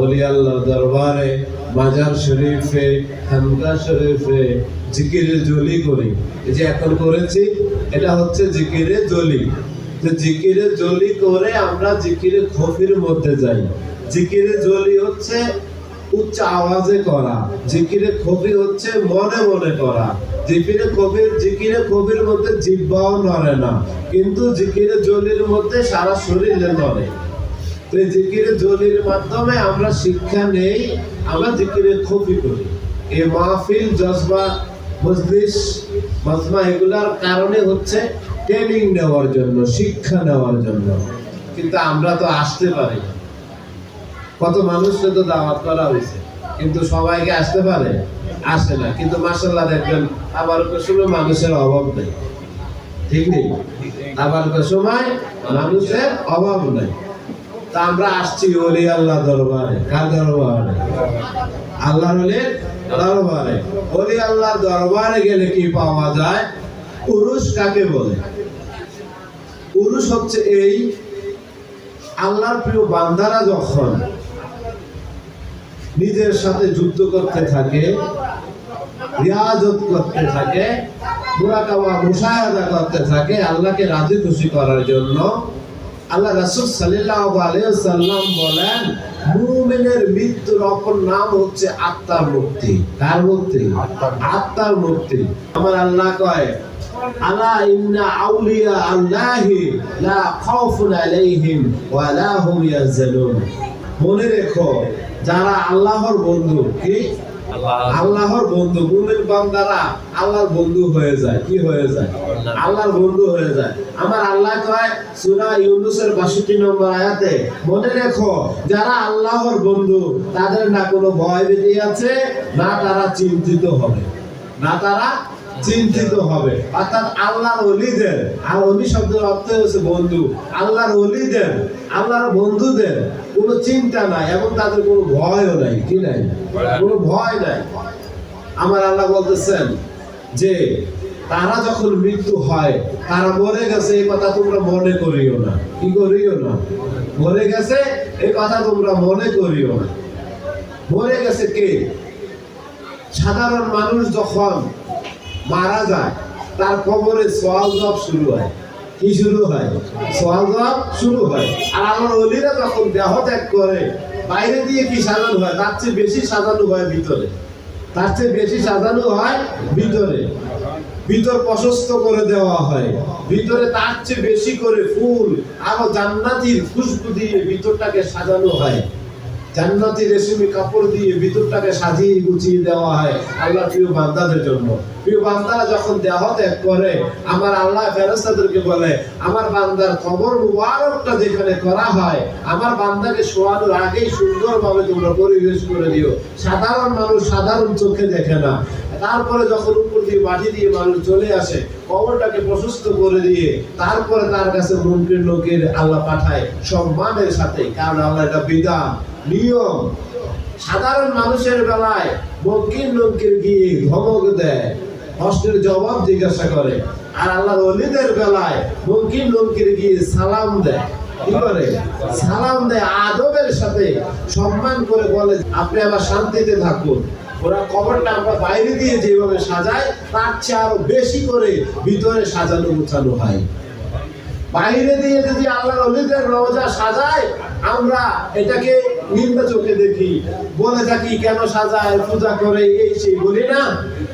ওলি আল্লাহর দরবারে, মাজার শরীফে, খানকা শরীফে জিকিরে জলি করি। এই যে এখন করেছি, এটা হচ্ছে জিকিরে জলি। যে জিকিরে জলি করে আমরা জিকিরে খফির মধ্যে যাই। জিকিরে জলি হচ্ছে উচ্চ আওয়াজে করা, জিকিরে খফি হচ্ছে মনে মনে করা। জিকিরে খফির মধ্যে জিহ্বাও নড়ে না, কিন্তু জিকিরে জলির মধ্যে সারা শরীরে নড়ে। তো এই জিকিরে জলির মাধ্যমে আমরা শিক্ষা নেই, আমরা জিকিরে খফি করি। এই মাহফিল, জজবা, মজলিস, মাজমা এগুলার কারণে হচ্ছে ট্রেনিং নেওয়ার জন্য, শিক্ষা নেওয়ার জন্য। কিন্তু আমরা তো আসতে পারি না। কত মানুষকে তো দাওয়াত করা হয়েছে, কিন্তু সবাইকে আসতে পারে? আসে না। কিন্তু মাশাআল্লাহ দেখবেন আবার সময় মানুষের অভাব নেই, ঠিক নেই? আবার সময় মানুষের অভাব নেই। তা আমরা আসছি ওলি আল্লাহ দরবারে। কার দরবারে? আল্লাহর ওলির দরবারে। ওলি আল্লাহর দরবারে গেলে কি পাওয়া যায়? উরুস কাকে বলে? উরুস হচ্ছে এই আল্লাহর প্রিয় বান্দারা যখন নিজের সাথে যুদ্ধ করতে থাকে, রিয়াজত করতে থাকে, মুরাকাবা মুশাহাদা করতে থাকে আল্লাহকে রাজি খুশি করার জন্য, আল্লাহ রাসূল সাল্লাল্লাহু আলাইহি ওয়াসাল্লাম বলেন মুমিনের মৃত্যুর অপর নাম হচ্ছে আত্মার মুক্তি। কার মুক্তি? আত্মার মুক্তি। আমার আল্লাহ কয় আলা ইন্না আউলিয়া আল্লাহি লা খাউফুন আলাইহিম ওয়া লা হুম ইয়াহজানুন। মনে রেখো যারা আল্লাহর বন্ধু, কি আল্লাহর বন্ধু, মুমিন বান্দারা আল্লাহর বন্ধু হয়ে যায়। কি হয়ে যায়? আল্লাহর বন্ধু হয়ে যায়। আমার আল্লাহ কয় সূরা ইউনূসের 62 নম্বর আয়াতে, মনে রেখো যারা আল্লাহর বন্ধু তাদের না কোনো ভয় ভীতি আছে, না তারা চিন্তিত হবে, না তারা চিন্তিত হবে। অর্থাৎ আল্লাহর ওলিদের, আর ওলি শব্দের অর্থ হচ্ছে বন্ধু, আল্লাহর ওলিদের, আল্লাহর বন্ধুদের কোনো চিন্তা নাই এবং তাদের কোনো ভয়ও নাই। কি নাই? কোনো ভয় নাই। আমার আল্লাহ বলতেছেন যে তারা যখন মৃত্যু হয়, তারা মরে গেছে এই কথা তোমরা মনে করিও না। কি করিও না? মরে গেছে এই কথা তোমরা মনে করিও না। মরে গেছে কে? সাধারণ মানুষ যখন মারা যায় তার কবরে সওয়াল জবাব শুরু হয়। কি শুরু হয়? সওয়াল জবাব শুরু হয়। আর আমার ওলিরা যখন দেহ ত্যাগ করে, বাইরে দিয়ে কি সাজানো হয়? তার চেয়ে বেশি সাজানো হয় ভিতরে, তার চেয়ে বেশি সাজানো হয় ভিতরে। ভিতর প্রশস্ত করে দেওয়া হয়, ভিতরে তার চেয়ে বেশি করে ফুল আরো জান্নাতির খুশবু দিয়ে ভিতরটাকে সাজানো হয়। জান্নাতি রেশমি কাপড় দিয়ে ভিতরটাকে সাজিয়ে গুছিয়ে দেওয়া হয় আল্লাহর প্রিয় বান্দাদের জন্য। প্রিয় বান্দারা যখন দেহ ত্যাগ করে, আমার আল্লাহ ফেরেশতাদেরকে বলে আমার বান্দার কবর মুবারকটা যেখানে করা হয়, আমার বান্দাকে শোয়ানোর আগেই সুন্দরভাবে তোমরা পরিবেশ করে দিও। সাধারণ মানুষ সাধারণ চোখে দেখে না। তারপরে যখন উপর দিয়ে মাটি দিয়ে মানুষ চলে আসে, কবরটাকে প্রশস্ত করে দিয়ে তারপরে তার কাছে মুনকির নকির আল্লাহ পাঠায় সম্মানের সাথে। কারণ আল্লাহ এটা বিধান, নিয়ম। সাধারণ মানুষের বেলায় মুনকির নকির গিয়ে ধমক দেয়, প্রশ্নের জবাব জিজ্ঞাসা করে। আর আল্লাহর ওলিদের বেলায় মুনকির নকির গিয়ে সালাম দেয়। কি করে? সালাম দেয়, আদবের সাথে সম্মান করে বলে আপনি আবার শান্তিতে থাকুন। ওরা কবরটা আমরা বাইরে দিয়ে যেভাবে সাজায় তার চেয়ে আরো বেশি করে ভিতরে সাজানো গোছানো হয়। বাইরে দিয়ে যদি আল্লাহর ওলিদের রওজা সাজায়, আমরা এটাকে নিন্দা চোখে দেখি, বলে থাকি কেন সাজায়, পূজা করে, এই সেই বলি না।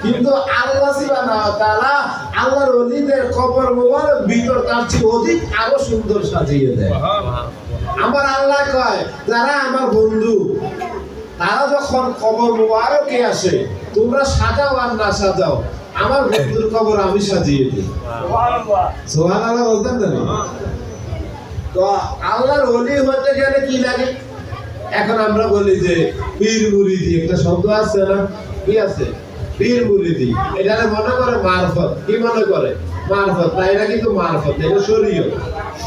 কিন্তু আল্লাহ সুবহানাহু ওয়া তাআলা আল্লাহর ওলিদের কবর মোবারক ভিতর তার চেয়ে অধিক আরো সুন্দর সাজিয়ে দেয়। আমার আল্লাহ কয় যারা আমার বন্ধু তারা যখন কবর মোবারকে আসে, তোমরা সাজাও আর না সাজাও, আমার বন্ধুর কবর আমি সাজিয়ে দিই। সুবহানাল্লাহ বলতেন না? তো আল্লাহর ওলি হতে গেলে কি লাগে? এখন আমরা বলি যে পীর মুরিদি, একটা শব্দ আছে না? কি আছে? পীর মুরিদি। এটা মনে করে মারফত। কি মনে করে? মারফত। না, এটা কিন্তু মারফত, এটা শরীয়ত।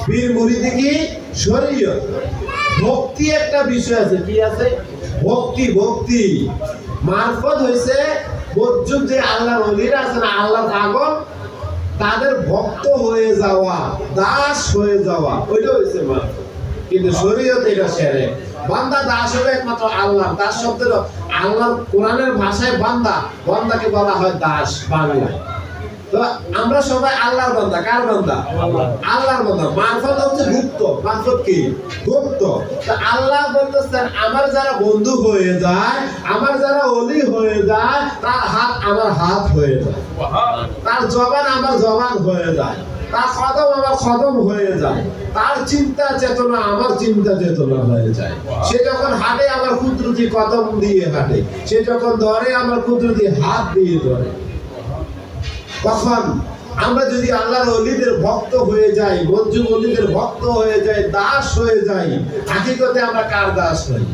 পীর মুরিদি কি? শরীয়ত। ভক্তি একটা বিষয় আছে। কি আছে? ভক্তি। ভক্তি মারফত হইছে মজুদ যে আল্লাহর ওলিরা আছেন, আল্লাহর পাগল, তাদের ভক্ত হয়ে যাওয়া, দাস হয়ে যাওয়া, ওইটা হইছে মারফত। কিন্তু শরীয়ত এটা শিরক। বান্দা দাস হবে একমাত্র আল্লাহ। দাস শব্দের আল্লাহর কোরআনের ভাষায় বান্দা, বান্দাকে বলা হয় দাস বাংলায়। তো আমরা সবাই আল্লাহর বান্দা। কার বান্দা? আল্লাহর বান্দা। মারফত হচ্ছে গুপ্ত। মারফত কি? গুপ্ত। তো আল্লাহ বলতেছেন আমার যারা বন্ধু হয়ে যায়, আমার যারা ওলি হয়ে যায়, তার হাত আমার হাত হয়ে যায়, তার জবান আমার জবান হয়ে যায়, তার কদম আমার কদম হয়ে যায়, তার চিন্তা চেতনা আমার চিন্তা চেতনা হয়ে যায়। সে যখন হাঁটে আমার কুদরতি কদম দিয়ে হাঁটে, সে যখন ধরে আমার কুদরতি হাত দিয়ে ধরে। তখন আমরা যদি আল্লাহর ওলিদের ভক্ত হয়ে যাই, মঞ্জুর ওলিদের ভক্ত হয়ে যাই, দাস হয়ে যাই, হাকিকতে আমরা কার দাস হই?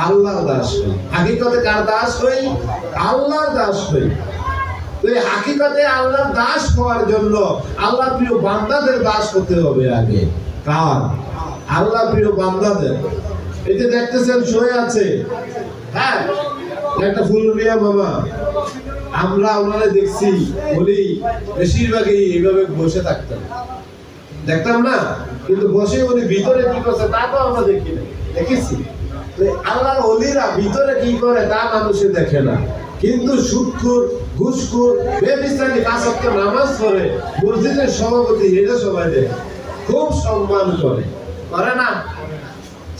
আল্লাহর দাস হই। হাকিকতে কার দাস হই? আল্লাহর দাস হই। তো এই হাকিকতে আল্লাহর দাস হওয়ার জন্য আল্লাহ প্রিয় বান্দাদের দাস হতে হবে আগে। কার? আল্লাহ প্রিয় বান্দাদের। এই যে দেখতেছেন শুয়ে আছে, হ্যাঁ, একটা ফুলুরিয়া মামা, আমরা ওনারে দেখছি, বলি বেশিরভাগই এইভাবে বসে থাকতেন, দেখতাম না, কিন্তু বসে উনি ভিতরে কি করছে তা তো আমরা দেখি না, দেখেছি। আল্লাহর ওলিরা ভিতরে কি করে তা মানুষে দেখে না, কিন্তু সুদখোর, ঘুষখোর, বেবিচারী পাঁচ ওয়াক্ত নামাজ পড়ে, মসজিদের সভাপতি, এটা সবাই দেখে, খুব সম্মান করে, করে না?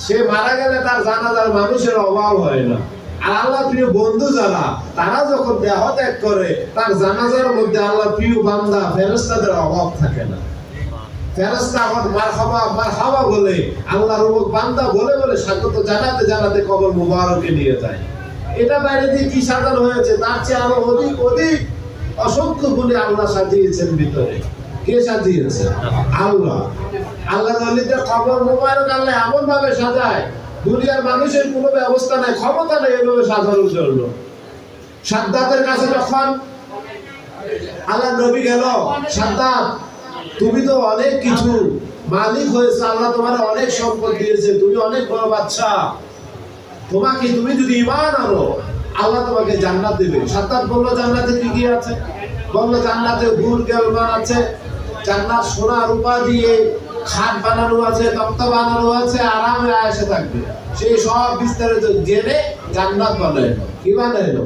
সে মারা গেলে তার জানাজার মানুষের অভাব হয় না। আর আল্লাহ প্রিয় বন্ধু যারা, তারা যখন দেহ ত্যাগ করে, তার জানাজার মধ্যে আল্লাহ প্রিয় বান্দা ফেরেশতাদের অভাব থাকে না। ফেরেশতা আমার মারহাবা মারহাবা বলে, আল্লাহর বান্দা বলে বলে স্বাগত জানাতে জানাতে কবর মুবারকে নিয়ে যায়। এটা বাইরে দিয়ে কি সাজানো হয়েছে, তার চেয়ে আরো অধিক অধিক অসংখ্য গুণে আল্লাহ সাজিয়েছেন ভিতরে। কে সাজিয়েছে? আল্লাহ। আল্লাহর ওলিদের কবর মুবারক আল্লাহ এমন ভাবে সাজায়, দুনিয়ার মানুষের কোনো ব্যবস্থা নাই, ক্ষমতা নেই এভাবে সাজানোর জন্য। সাদ্দাতের কাছে যখন আল্লাহ নবী গেল, সাদ্দাত তুমি তো অনেক কিছু মালিক হয়েছে, আল্লাহ তোমার অনেক সম্পদ দিয়েছে, তুমি অনেক বড় বাদশা, তোমাকে, তুমি যদি ঈমান আনো আল্লাহ তোমাকে জান্নাত দেবে। সাদ্দাত বলল জান্নাতে কি কি আছে? বলল জান্নাতে হুর গেলমান আছে, জান্নাত সোনা রূপা দিয়ে খাট বানানো আছে, তক্তা বানানো আছে, আরামে আয়েশে থাকবে। সেই সব বিস্তারিত জেনে জান্নাত বানাইলো। কি বানাইলো?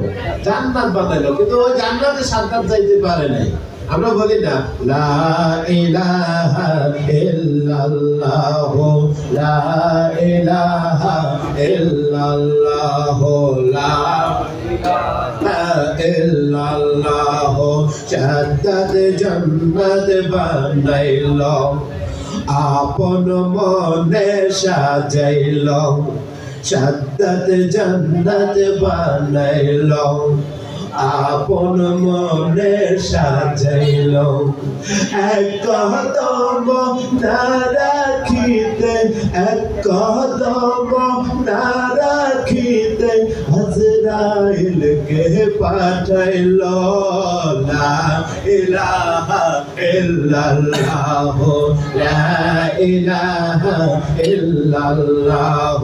জান্নাত বানাইলো। কিন্তু ওই জান্নাতে সাদ্দাত যাইতে পারে নাই। আমরা বলি না লা ইলাহা ইল্লাল্লাহ, লা ইলাহা ইল্লাল্লাহ, লা ইলাহা ইল্লাল্লাহ। সাদ্দাত জান্নাত বানাইলো, আপন মনে সাজাইল, সাদ্দাত জান্নাত বানাইল, আপন মনে সাজাইল। এক কদম না রাখিতে, এক কদম না রাখিতে আজরাইলকে পাঠাইল। লা ইলাহা ইল্লাল্লাহ, লা ইলাহা ইল্লাল্লাহ,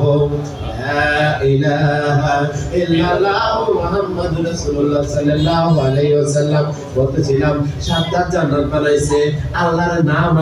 লা ইলাহা ইল্লাল্লাহ মুহাম্মাদুর রাসূলুল্লাহ সাল্লাল্লাহু আলাইহি ওয়াসাল্লাম। বলতেছিলাম সাদ্দাত জান্নাত বানাইছে আল্লাহর নাম